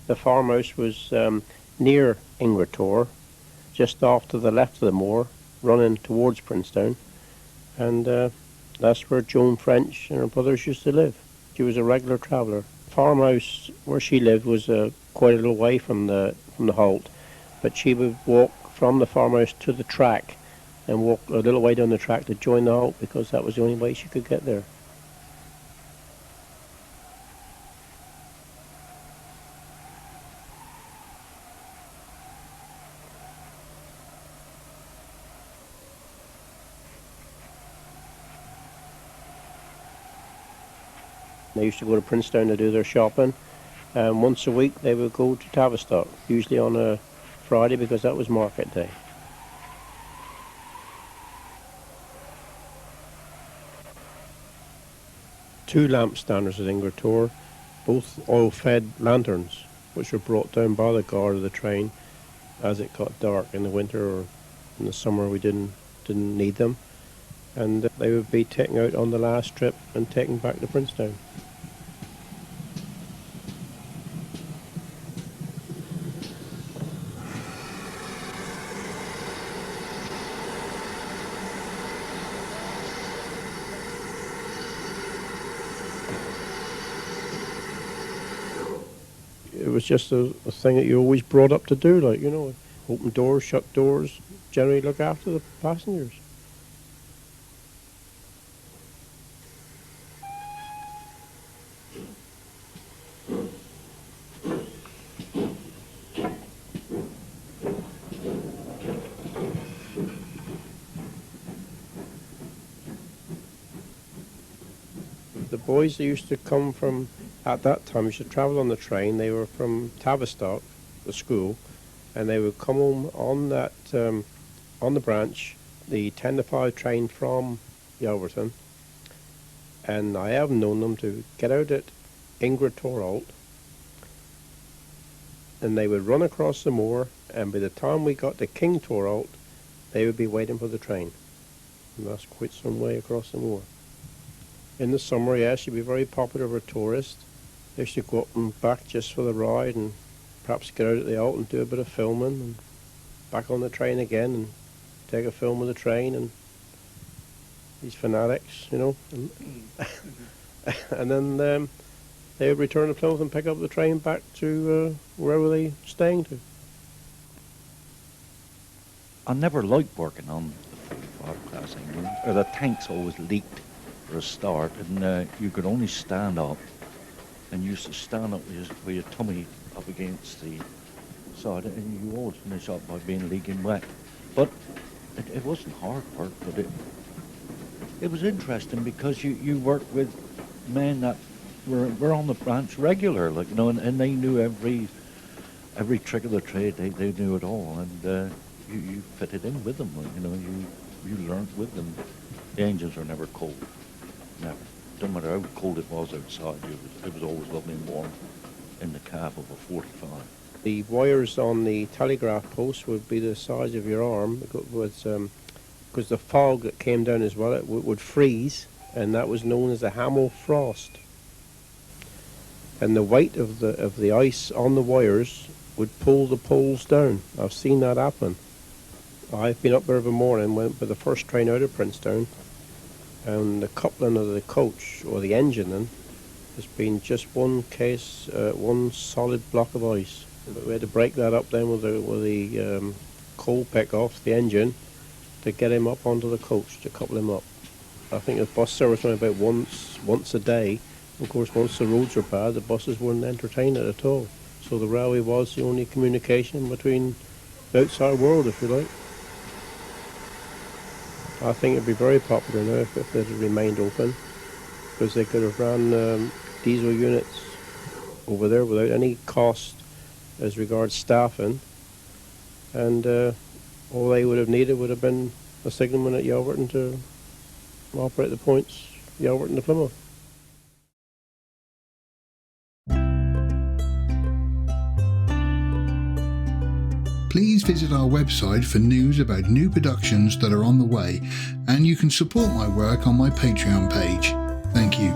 The farmhouse was near Intra Tor, just off to the left of the moor, running towards Princetown, and that's where Joan French and her brothers used to live. She was a regular traveller. The farmhouse where she lived was quite a little way from the halt, but she would walk from the farmhouse to the track and walk a little way down the track to join the halt, because that was the only way she could get there. They used to go to Princetown to do their shopping, and once a week they would go to Tavistock, usually on a Friday because that was market day. Two lamp standers at Ingra Tor, both oil-fed lanterns, which were brought down by the guard of the train as it got dark in the winter, or in the summer we didn't need them, and they would be taken out on the last trip and taken back to Princetown. It was just a thing that you always brought up to do, like, you know, open doors, shut doors, generally look after the passengers. The boys that used to come from, at that time, used to travel on the train. They were from Tavistock, the school, and they would come home on that, on the branch, the 10 to 5 train from Yelverton, and I have known them to get out at Intra Tor Halt, and they would run across the moor, and by the time we got to King Tor Halt, they would be waiting for the train. And that's quite some way across the moor. In the summer, yes, you'd be very popular for tourists. They used to go up and back just for the ride, and perhaps get out at the halt and do a bit of filming, and back on the train again and take a film of the train, and these fanatics, you know. And then they would return to Plymouth and pick up the train back to wherever they were staying to. I never liked working on the 45 class engine, or the tanks always leaked for a start, and you could only stand up, and you used to stand up with your tummy up against the side, and you always finish up by being leaking wet. But it wasn't hard work, but it was interesting because you worked with men that were on the branch regular, like, you know, and they knew every trick of the trade. They knew it all, and you fitted in with them, like, you know, you learned with them. The engines were never cold, never. No matter how cold it was outside, it was always lovely and warm in the cab of a 45. The wires on the telegraph post would be the size of your arm, because the fog that came down as well, it would freeze, and that was known as a Hamel frost. And the weight of the ice on the wires would pull the poles down. I've seen that happen. I've been up there every morning, went by the first train out of Princetown, and the coupling of the coach, or the engine then, has been just one solid block of ice. We had to break that up then with the coal pick off the engine to get him up onto the coach, to couple him up. I think the bus service went about once a day. Of course, once the roads were bad, the buses weren't entertained at all. So the railway was the only communication between the outside world, if you like. I think it'd be very popular now if they'd remained open, because they could have ran diesel units over there without any cost as regards staffing, and all they would have needed would have been a signalman at Yelverton to operate the points Yelverton to Plymouth. Please visit our website for news about new productions that are on the way, and you can support my work on my Patreon page. Thank you.